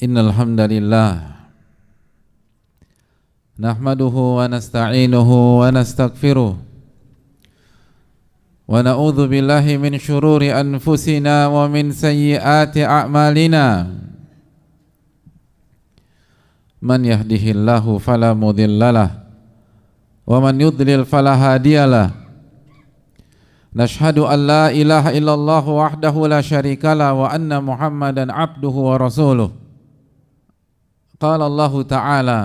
Innal hamdalillah nahmaduhu wa nasta'inuhu wa nastaghfiruh wa na'udzu billahi min syururi anfusina wa min sayyiati a'malina. Man yahdihillahu fala mudhillalah wa man yudlil fala hadiyalah. Nashhadu an la ilaha illallah wahdahu la syarikalah wa anna Muhammadan abduhu wa rasuluh. Qala Allah Ta'ala,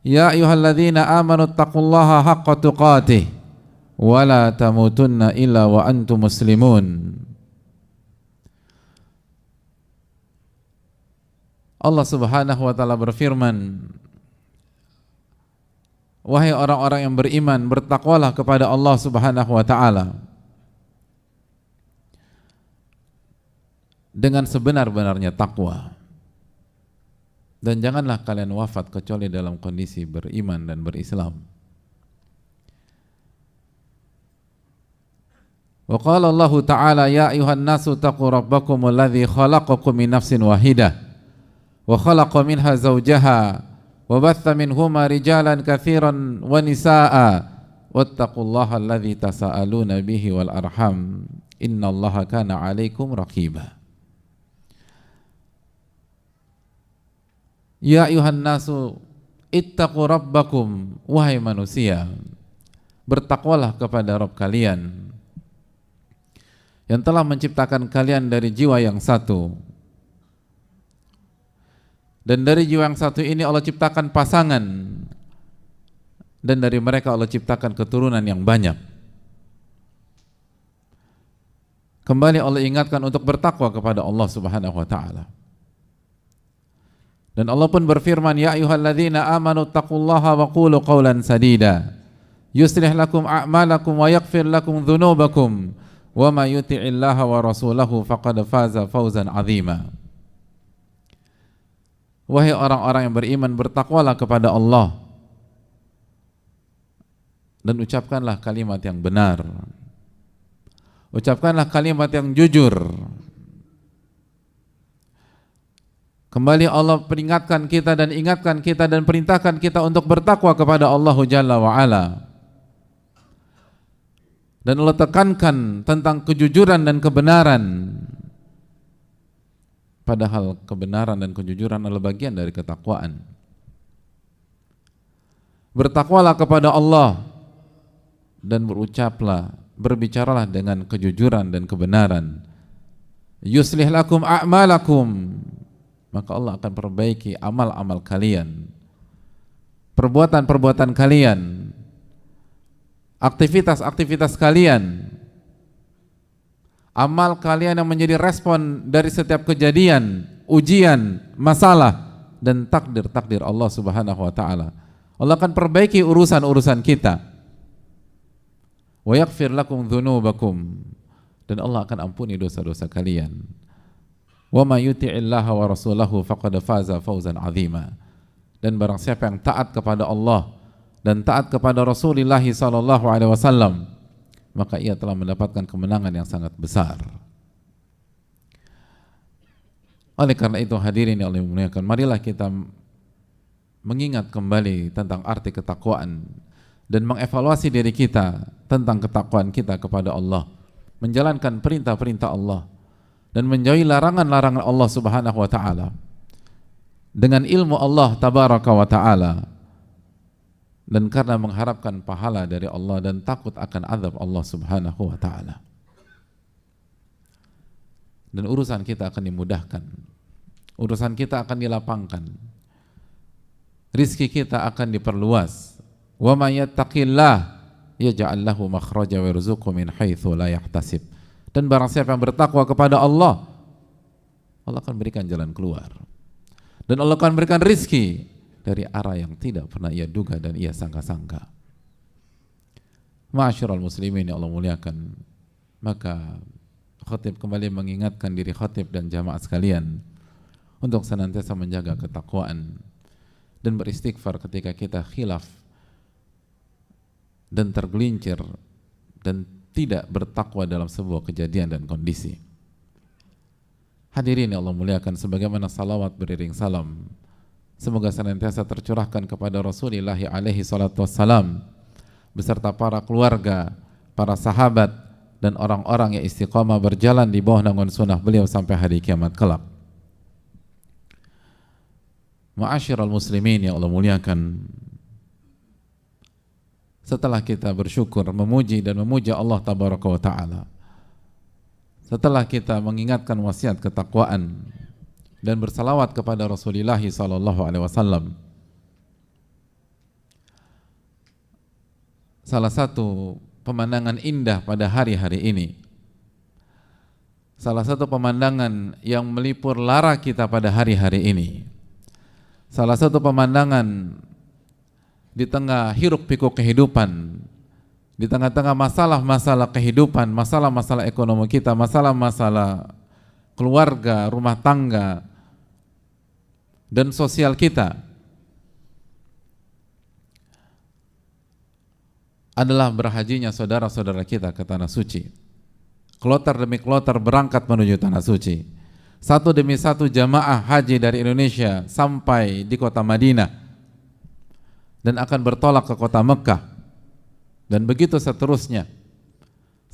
ya ayyuhalladzina amanu taqullaha haqqa tuqatih wa la tamutunna illa wa antum muslimun. Allah Subhanahu wa taala berfirman, wahai orang-orang yang beriman, bertakwalah kepada Allah Subhanahu wa taala dengan sebenar-benarnya takwa. Dan janganlah kalian wafat kecuali dalam kondisi beriman dan berislam. Wa qala Allah Ta'ala, ya ayuhan nasu taqu rabbakumul ladzi khalaqakum min nafsin wahidah wa khalaqa minha zawjaha wa batha minhuma rijalan katsiran wa nisaa'a wattaqullaha alladzi tasaaluna bihi wal arham innallaha kana 'alaikum raqiba. Ya ayuhan nasu ittaqu rabbakum, wahai manusia, bertakwalah kepada Rabb kalian yang telah menciptakan kalian dari jiwa yang satu. Dan dari jiwa yang satu ini Allah ciptakan pasangan, dan dari mereka Allah ciptakan keturunan yang banyak. Kembali Allah ingatkan untuk bertakwa kepada Allah Subhanahu wa taala. Dan Allah pun berfirman, ya ayyuhalladzina amanu taqullaha wa qulu qawlan sadida yuslih lakum a'malakum wa yaghfir lakum dhunubakum wa may yuti'illaha wa rasulahu faqad faza fawzan 'azima. Wahai orang-orang yang beriman, bertakwalah kepada Allah dan ucapkanlah kalimat yang benar, ucapkanlah kalimat yang jujur. Kembali Allah peringatkan kita dan ingatkan kita dan perintahkan kita untuk bertakwa kepada Allah Jalla wa'ala. Dan Allah tekankan tentang kejujuran dan kebenaran. Padahal kebenaran dan kejujuran adalah bagian dari ketakwaan. Bertakwalah kepada Allah dan berucaplah, berbicaralah dengan kejujuran dan kebenaran. Yuslih lakum a'malakum, maka Allah akan perbaiki amal-amal kalian, perbuatan-perbuatan kalian, aktivitas-aktivitas kalian, amal kalian yang menjadi respon dari setiap kejadian, ujian, masalah, dan takdir-takdir Allah Subhanahu wa taala. Allah akan perbaiki urusan-urusan kita. Wa yaghfir lakum dzunubakum, dan Allah akan ampuni dosa-dosa kalian. Wa may yuti'illaha wa rasulahu faqad faza fawzan 'azima. Dan barang siapa yang taat kepada Allah dan taat kepada Rasulullah sallallahu alaihi wasallam, maka ia telah mendapatkan kemenangan yang sangat besar. Oleh karena itu hadirin yang Allah muliakan, marilah kita mengingat kembali tentang arti ketakwaan dan mengevaluasi diri kita tentang ketakwaan kita kepada Allah, menjalankan perintah-perintah Allah dan menjauhi larangan-larangan Allah Subhanahu wa taala dengan ilmu Allah tabaraka wa taala, dan karena mengharapkan pahala dari Allah dan takut akan azab Allah Subhanahu wa taala. Dan urusan kita akan dimudahkan, urusan kita akan dilapangkan, rizki kita akan diperluas. Wa may yattaqillah yaj'al lahu makhraja wa yarzuqhu min haitsu la yahtasib. Dan barang siapa yang bertakwa kepada Allah, Allah akan berikan jalan keluar, dan Allah akan berikan rizki dari arah yang tidak pernah ia duga dan ia sangka-sangka. Ma'asyiral muslimin yang Allah muliakan, maka khatib kembali mengingatkan diri khatib dan jamaah sekalian untuk senantiasa menjaga ketakwaan dan beristighfar ketika kita khilaf dan tergelincir dan tidak bertakwa dalam sebuah kejadian dan kondisi. Hadirin yang Allah muliakan, sebagaimana salawat beriring salam semoga senantiasa tercurahkan kepada Rasulullah alaihi salatu wassalam beserta para keluarga, para sahabat, dan orang-orang yang istiqamah berjalan di bawah naungan sunnah beliau sampai hari kiamat kelak. Ma'asyiral muslimin yang Allah muliakan, setelah kita bersyukur, memuji dan memuja Allah tabaraka wa ta'ala, setelah kita mengingatkan wasiat ketakwaan dan bersalawat kepada Rasulullah sallallahu alaihi wasallam, salah satu pemandangan indah pada hari-hari ini, salah satu pemandangan yang melipur lara kita pada hari-hari ini, salah satu pemandangan di tengah hiruk pikuk kehidupan, di tengah-tengah masalah-masalah kehidupan, masalah-masalah ekonomi kita, masalah-masalah keluarga, rumah tangga, dan sosial kita, adalah berhajinya saudara-saudara kita ke tanah suci. Kloter demi kloter berangkat menuju tanah suci. Satu demi satu jamaah haji dari Indonesia sampai di kota Madinah dan akan bertolak ke kota Mekah, dan begitu seterusnya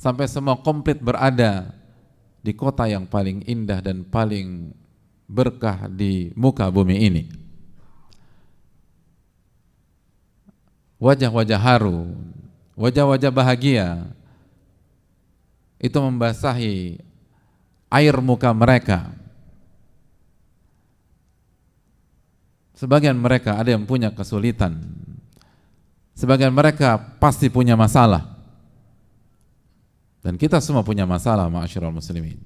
sampai semua komplit berada di kota yang paling indah dan paling berkah di muka bumi ini. Wajah-wajah haru, wajah-wajah bahagia itu membasahi air muka mereka. Sebagian mereka ada yang punya kesulitan, sebagian mereka pasti punya masalah, dan kita semua punya masalah, ma'asyiral muslimin.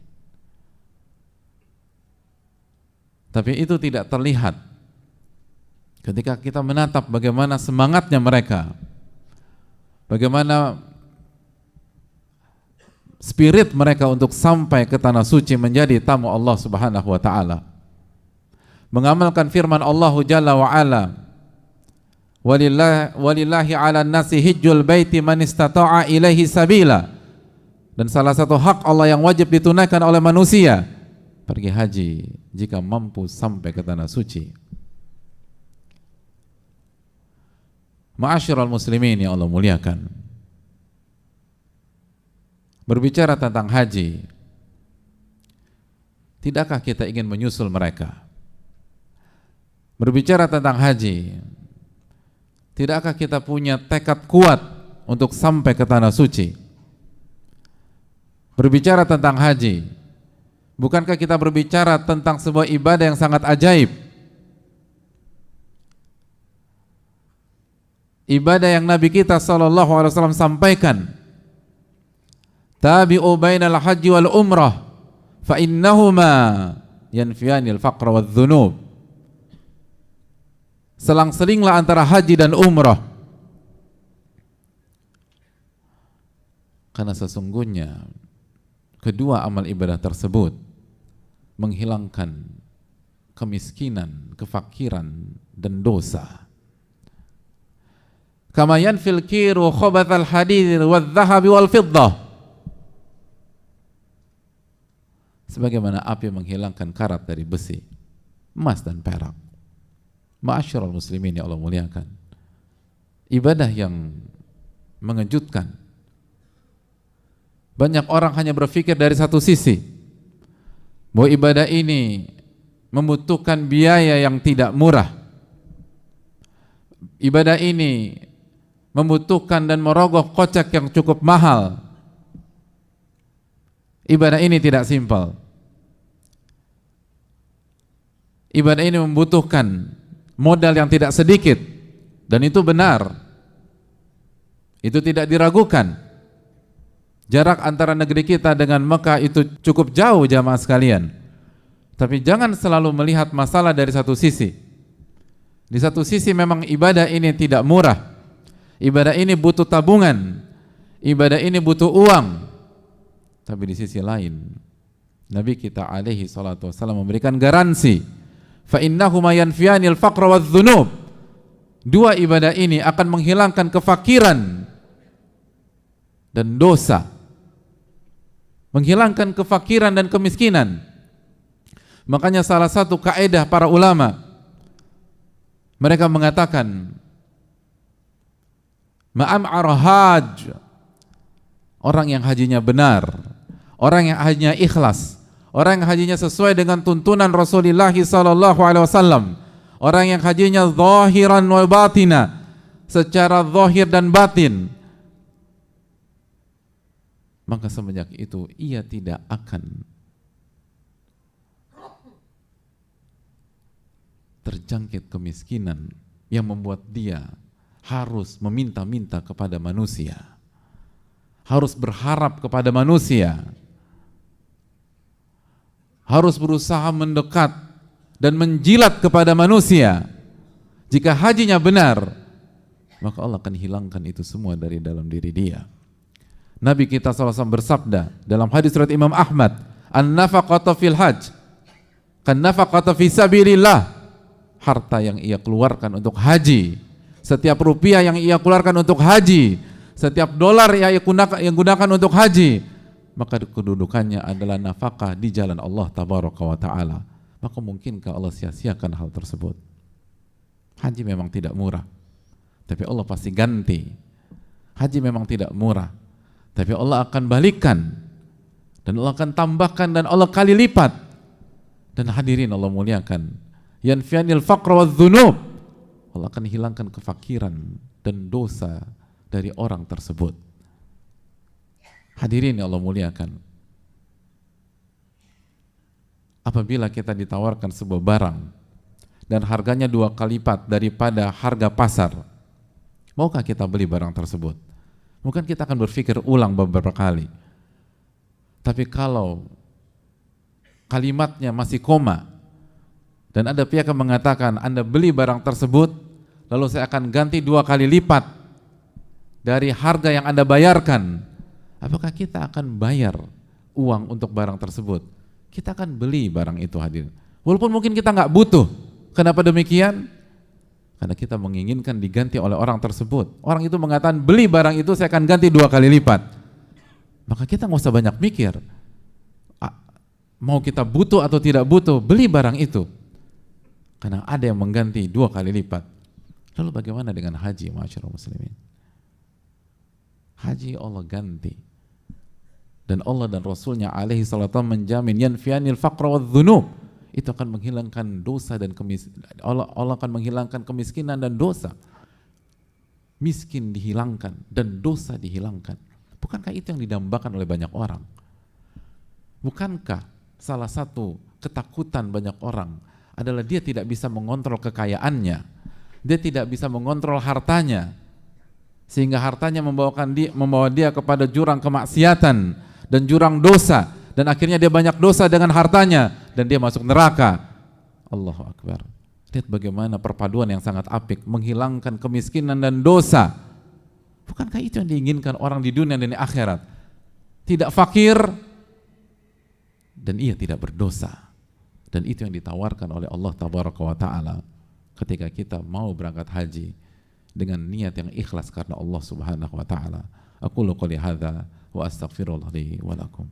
Tapi itu tidak terlihat ketika kita menatap bagaimana semangatnya mereka, bagaimana spirit mereka untuk sampai ke tanah suci menjadi tamu Allah Subhanahu wa ta'ala, mengamalkan firman Allah Jalla wa ala, walillahi ala nasi hijjul baiti man istata'a ilaihi sabila, dan salah satu hak Allah yang wajib ditunaikan oleh manusia, pergi haji jika mampu sampai ke tanah suci. Ma'asyiral muslimin yang Allah muliakan, berbicara tentang haji, tidakkah kita ingin menyusul mereka? Berbicara tentang haji, tidakkah kita punya tekad kuat untuk sampai ke tanah suci? Berbicara tentang haji, bukankah kita berbicara tentang sebuah ibadah yang sangat ajaib? Ibadah yang Nabi kita SAW sampaikan, tabi'u bainal haji wal umrah fa innahuma yanfiyanil faqra wadh dhunub. Selang-selinglah antara haji dan umrah, karena sesungguhnya kedua amal ibadah tersebut menghilangkan kemiskinan, kefakiran, dan dosa. Kama yanfil kiru khabathal hadid wadh-dhahabi wal fiddah, sebagaimana api menghilangkan karat dari besi, emas dan perak. Ma'asyiral muslimin yang Allah muliakan, ibadah yang mengejutkan. Banyak orang hanya berpikir dari satu sisi, bahwa ibadah ini membutuhkan biaya yang tidak murah, ibadah ini membutuhkan dan merogoh kocek yang cukup mahal. Ibadah ini tidak simpel. Ibadah ini membutuhkan modal yang tidak sedikit, dan itu benar, itu tidak diragukan. Jarak antara negeri kita dengan Mekah itu cukup jauh jamaah sekalian. Tapi jangan selalu melihat masalah dari satu sisi. Di satu sisi memang ibadah ini tidak murah, ibadah ini butuh tabungan, ibadah ini butuh uang. Tapi di sisi lain, Nabi kita alaihi salatu wassalam memberikan garansi, fa innahuma yanfiyanil faqra wadh-dhunub. Dua ibadah ini akan menghilangkan kefakiran dan dosa, menghilangkan kefakiran dan kemiskinan. Makanya salah satu kaidah para ulama, mereka mengatakan ma'am'ar haj, orang yang hajinya benar, orang yang hajinya ikhlas, orang yang hajinya sesuai dengan tuntunan Rasulullah sallallahu alaihi wasallam, orang yang hajinya zahiran wa batina, secara zahir dan batin, maka semenjak itu ia tidak akan terjangkit kemiskinan yang membuat dia harus meminta-minta kepada manusia, harus berharap kepada manusia, harus berusaha mendekat dan menjilat kepada manusia. Jika hajinya benar, maka Allah akan hilangkan itu semua dari dalam diri dia. Nabi kita SAW bersabda dalam hadis riwayat Imam Ahmad, an-nafaqatu fil hajj kan nafaqatu fi sabilillah. Harta yang ia keluarkan untuk haji, setiap rupiah yang ia keluarkan untuk haji, setiap dolar yang ia gunakan untuk haji, maka kedudukannya adalah nafkah di jalan Allah tabaraka wa ta'ala. Maka mungkinkah Allah sia-siakan hal tersebut? Haji memang tidak murah, tapi Allah pasti ganti. Haji memang tidak murah, tapi Allah akan balikkan, dan Allah akan tambahkan, dan Allah kali lipat. Dan hadirin Allah muliakan, yanfianil faqra wa dhunub, Allah akan hilangkan kefakiran dan dosa dari orang tersebut. Hadirin yang Allah muliakan, apabila kita ditawarkan sebuah barang dan harganya 2 kali lipat daripada harga pasar, maukah kita beli barang tersebut? Mungkin kita akan berpikir ulang beberapa kali. Tapi kalau kalimatnya masih koma dan ada pihak yang mengatakan Anda beli barang tersebut, lalu saya akan ganti 2 kali lipat dari harga yang Anda bayarkan, apakah kita akan bayar uang untuk barang tersebut? Kita akan beli barang itu, hadirin. Walaupun mungkin kita nggak butuh. Kenapa demikian? Karena kita menginginkan diganti oleh orang tersebut. Orang itu mengatakan beli barang itu saya akan ganti 2 kali lipat. Maka kita nggak usah banyak mikir. Mau kita butuh atau tidak butuh, beli barang itu. Karena ada yang mengganti 2 kali lipat. Lalu bagaimana dengan haji, ma'asyiral muslimin? Haji Allah ganti. Dan Allah dan Rasulnya alaihi salatu menjamin yanfianil faqra wa dhunub. Itu akan menghilangkan dosa dan Allah akan menghilangkan kemiskinan dan dosa. Miskin dihilangkan dan dosa dihilangkan. Bukankah itu yang didambakan oleh banyak orang? Bukankah salah satu ketakutan banyak orang adalah dia tidak bisa mengontrol kekayaannya, dia tidak bisa mengontrol hartanya, sehingga hartanya membawa dia kepada jurang kemaksiatan dan jurang dosa, dan akhirnya dia banyak dosa dengan hartanya dan dia masuk neraka. Allahu Akbar. Lihat bagaimana perpaduan yang sangat apik, menghilangkan kemiskinan dan dosa. Bukankah itu yang diinginkan orang di dunia dan di akhirat? Tidak fakir dan ia tidak berdosa. Dan itu yang ditawarkan oleh Allah tabaraka wa ta'ala ketika kita mau berangkat haji dengan niat yang ikhlas karena Allah subhanahu wa ta'ala. Aqulu qouli hadza wa astaghfirullah li wa lakum.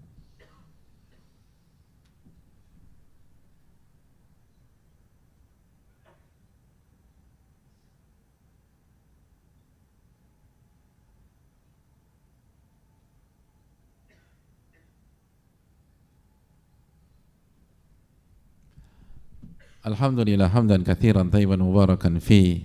Alhamdulillah hamdan katsiran thayyiban mubarakan fi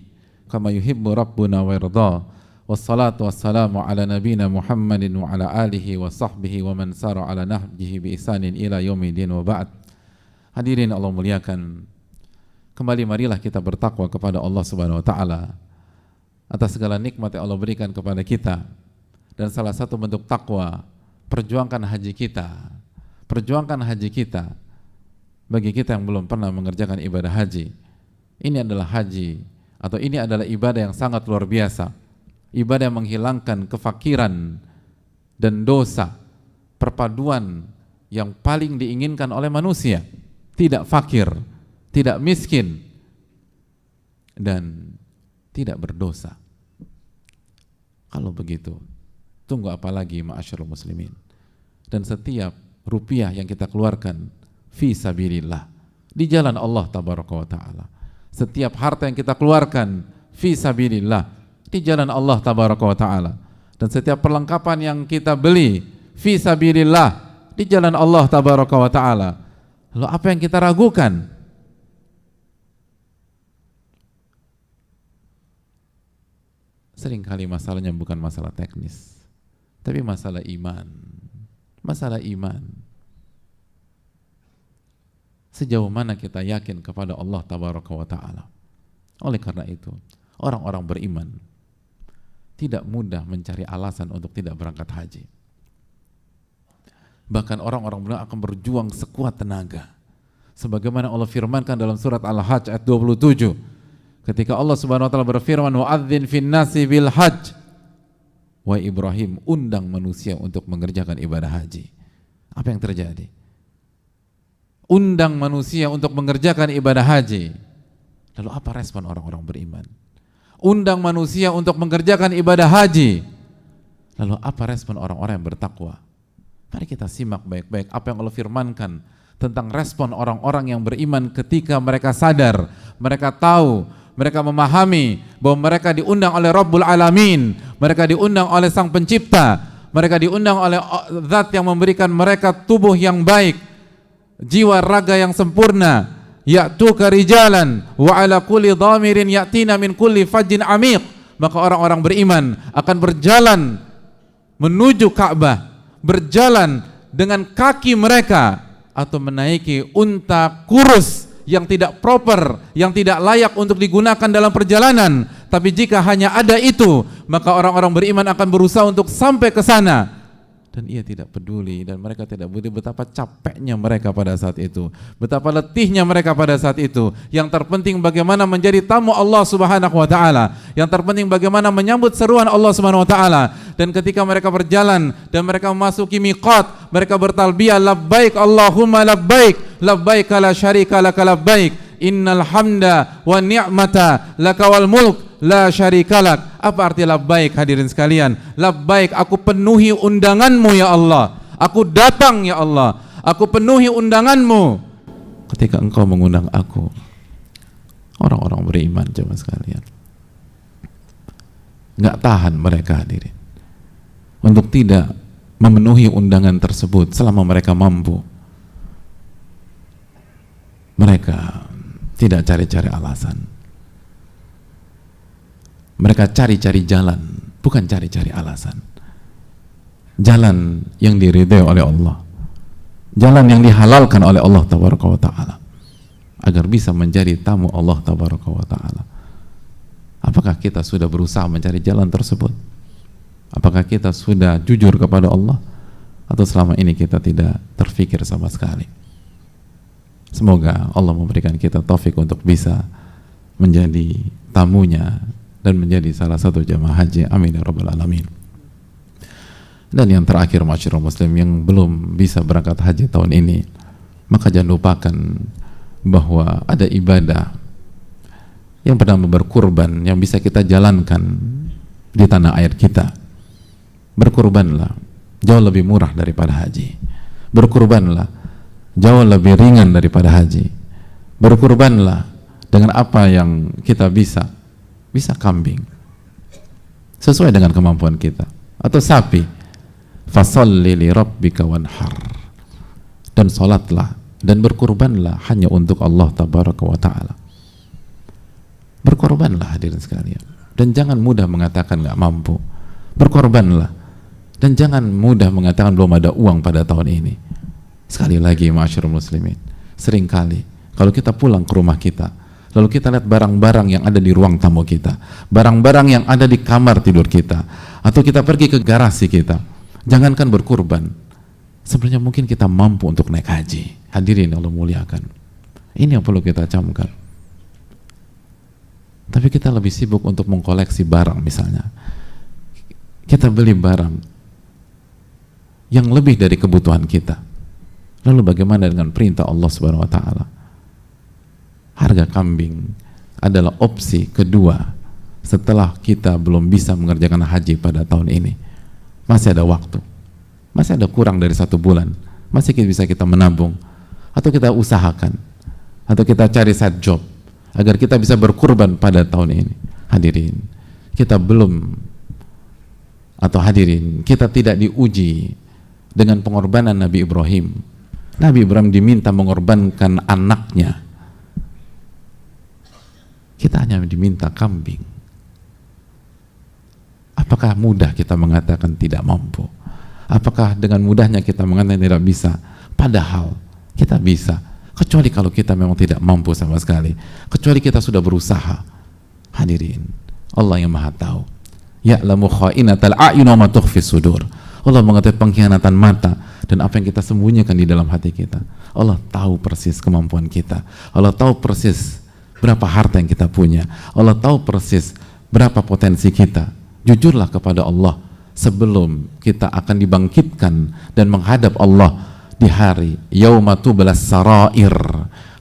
kama yuhibbu rabbuna wa yarda. Wassalatu wassalamu ala nabiyyina Muhammadin wa ala alihi wa sahbihi wa man sara ala nahjihi bi ihsanin ila yaumil wa ba'd. Hadirin Allah muliakan, kembali marilah kita bertakwa kepada Allah Subhanahu wa taala atas segala nikmat yang Allah berikan kepada kita. Dan salah satu bentuk takwa, perjuangkan haji kita. Perjuangkan haji kita. Bagi kita yang belum pernah mengerjakan ibadah haji, ini adalah haji atau ini adalah ibadah yang sangat luar biasa, ibadah yang menghilangkan kefakiran dan dosa, perpaduan yang paling diinginkan oleh manusia, tidak fakir, tidak miskin, dan tidak berdosa. Kalau begitu, tunggu apa lagi ma'asyiral muslimin? Dan setiap rupiah yang kita keluarkan fi sabilillah, di jalan Allah tabaraka wa ta'ala. Setiap harta yang kita keluarkan fi sabilillah, di jalan Allah tabaraka wa ta'ala. Dan setiap perlengkapan yang kita beli fi sabilillah, di jalan Allah tabaraka wa ta'ala. Lalu apa yang kita ragukan? Seringkali masalahnya bukan masalah teknis, tapi masalah iman. Masalah iman. Sejauh mana kita yakin kepada Allah tabaraka wa ta'ala. Oleh karena itu, orang-orang beriman tidak mudah mencari alasan untuk tidak berangkat haji. Bahkan orang-orang beriman akan berjuang sekuat tenaga. Sebagaimana Allah firmankan dalam surat Al-Hajj ayat 27, ketika Allah subhanahu wa ta'ala berfirman, wa'adzin fin nasi bil hajj, wa Ibrahim, undang manusia untuk mengerjakan ibadah haji. Apa yang terjadi? Undang manusia untuk mengerjakan ibadah haji. Lalu apa respon orang-orang beriman? Undang manusia untuk mengerjakan ibadah haji. Lalu apa respon orang-orang yang bertakwa? Mari kita simak baik-baik apa yang Allah firmankan tentang respon orang-orang yang beriman ketika mereka sadar, mereka tahu, mereka memahami bahwa mereka diundang oleh Rabbul Alamin, mereka diundang oleh Sang Pencipta, mereka diundang oleh Zat yang memberikan mereka tubuh yang baik, jiwa raga yang sempurna. Ya'tuka rijalan wa ala kulli dhamirin ya'tina min kulli fajjin amiq. Maka orang-orang beriman akan berjalan menuju Ka'bah, berjalan dengan kaki mereka atau menaiki unta kurus yang tidak proper, yang tidak layak untuk digunakan dalam perjalanan. Tapi jika hanya ada itu, maka orang-orang beriman akan berusaha untuk sampai ke sana. Dan ia tidak peduli, dan mereka tidak peduli betapa capeknya mereka pada saat itu, betapa letihnya mereka pada saat itu. Yang terpenting bagaimana menjadi tamu Allah subhanahu wa ta'ala, yang terpenting bagaimana menyambut seruan Allah subhanahu wa ta'ala. Dan ketika mereka berjalan dan mereka memasuki miqat, mereka bertalbiyah, labbaik Allahumma labbaik, labbaik la syarika laka labbaik, innal hamda wa ni'mata laka wal mulk la syarikalak. Apa arti labbaik hadirin sekalian? Labbaik, aku penuhi undanganmu ya Allah, aku datang ya Allah, aku penuhi undanganmu. Ketika engkau mengundang aku, orang-orang beriman jemaah sekalian, nggak tahan mereka hadirin untuk tidak memenuhi undangan tersebut selama mereka mampu. Mereka tidak cari-cari alasan. Mereka cari-cari jalan, bukan cari-cari alasan. Jalan yang diridhai oleh Allah, jalan yang dihalalkan oleh Allah tabaraka wa ta'ala, agar bisa menjadi tamu Allah tabaraka wa ta'ala. Apakah kita sudah berusaha mencari jalan tersebut? Apakah kita sudah jujur kepada Allah? Atau selama ini kita tidak terfikir sama sekali? Semoga Allah memberikan kita taufik untuk bisa menjadi tamunya dan menjadi salah satu jamaah haji. Amin ya rabbal alamin. Dan yang terakhir, masyarakat muslim yang belum bisa berangkat haji tahun ini, maka jangan lupakan bahwa ada ibadah yang bernama berkurban yang bisa kita jalankan di tanah air kita. Berkurbanlah, jauh lebih murah daripada haji. Berkurbanlah, jauh lebih ringan daripada haji. Berkurbanlah dengan apa yang kita bisa kambing sesuai dengan kemampuan kita, atau sapi, fasalli li rabbika wanhar, dan salatlah dan berkurbanlah hanya untuk Allah tabaraka wa ta'ala. Berkorbanlah hadirin sekalian, dan jangan mudah mengatakan nggak mampu. Berkorbanlah, dan jangan mudah mengatakan belum ada uang pada tahun ini. Sekali lagi ma'asyiral muslimin, seringkali kalau kita pulang ke rumah kita, lalu kita lihat barang-barang yang ada di ruang tamu kita, barang-barang yang ada di kamar tidur kita, atau kita pergi ke garasi kita, jangankan berkurban, sebenarnya mungkin kita mampu untuk naik haji. Hadirin Allah muliakan, ini yang perlu kita camkan. Tapi kita lebih sibuk untuk mengkoleksi barang. Misalnya kita beli barang yang lebih dari kebutuhan kita, lalu bagaimana dengan perintah Allah subhanahu wa ta'ala? Harga kambing adalah opsi kedua setelah kita belum bisa mengerjakan haji pada tahun ini. Masih ada waktu, masih ada kurang dari 1 bulan, masih bisa kita menabung, atau kita usahakan atau kita cari side job agar kita bisa berkurban pada tahun ini. Hadirin, kita belum, atau hadirin, kita tidak diuji dengan pengorbanan Nabi Ibrahim. Nabi Ibrahim diminta mengorbankan anaknya, kita hanya diminta kambing. Apakah mudah kita mengatakan tidak mampu? Apakah dengan mudahnya kita mengatakan tidak bisa? Padahal kita bisa, kecuali kalau kita memang tidak mampu sama sekali, kecuali kita sudah berusaha. Hadirin, Allah yang maha tahu. Ya'lamu kha'inatal a'yun wa ma tukhfis sudur. Allah mengetahui pengkhianatan mata dan apa yang kita sembunyikan di dalam hati kita. Allah tahu persis kemampuan kita. Allah tahu persis berapa harta yang kita punya. Allah tahu persis berapa potensi kita. Jujurlah kepada Allah sebelum kita akan dibangkitkan dan menghadap Allah di hari yauma tublas sarair,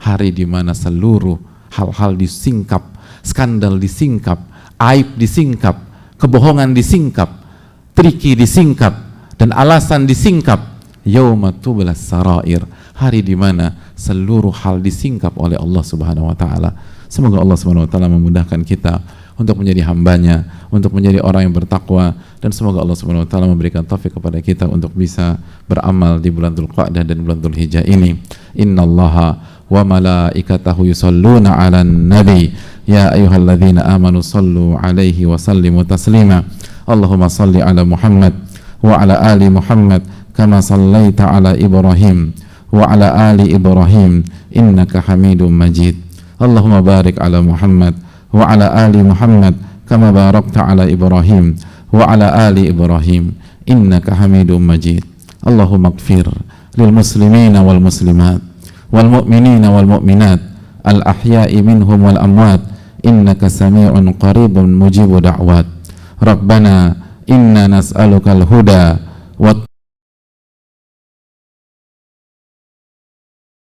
hari di mana seluruh hal-hal disingkap, skandal disingkap, aib disingkap, kebohongan disingkap, triki disingkap, dan alasan disingkap. Yauma tublas sarair, hari di mana seluruh hal disingkap oleh Allah Subhanahu wa taala. Semoga Allah Subhanahu wa taala memudahkan kita untuk menjadi hambanya, untuk menjadi orang yang bertakwa, dan semoga Allah Subhanahu wa taala memberikan taufik kepada kita untuk bisa beramal di bulan Dzulqa'dah dan bulan Dzulhijjah ini. Innallaha wa malaikatahu yusalluna 'alan nabi ya ayyuhalladzina amanu sallu 'alaihi wa sallimu taslima. Allahumma salli 'ala Muhammad wa 'ala ali Muhammad kama sallaita 'ala Ibrahim wa 'ala ali Ibrahim innaka Hamidum Majid. Allahumma barik 'ala Muhammad wa 'ala ali Muhammad kama barakta 'ala Ibrahim wa 'ala ali Ibrahim innaka Hamidum Majid. Allahumma ighfir lil muslimina wal muslimat wal mu'minina wal mu'minat al ahya'i minhum wal amwat innaka sami'un qaribun mujibu da'wat. Rabbana inna nas'aluka al huda wa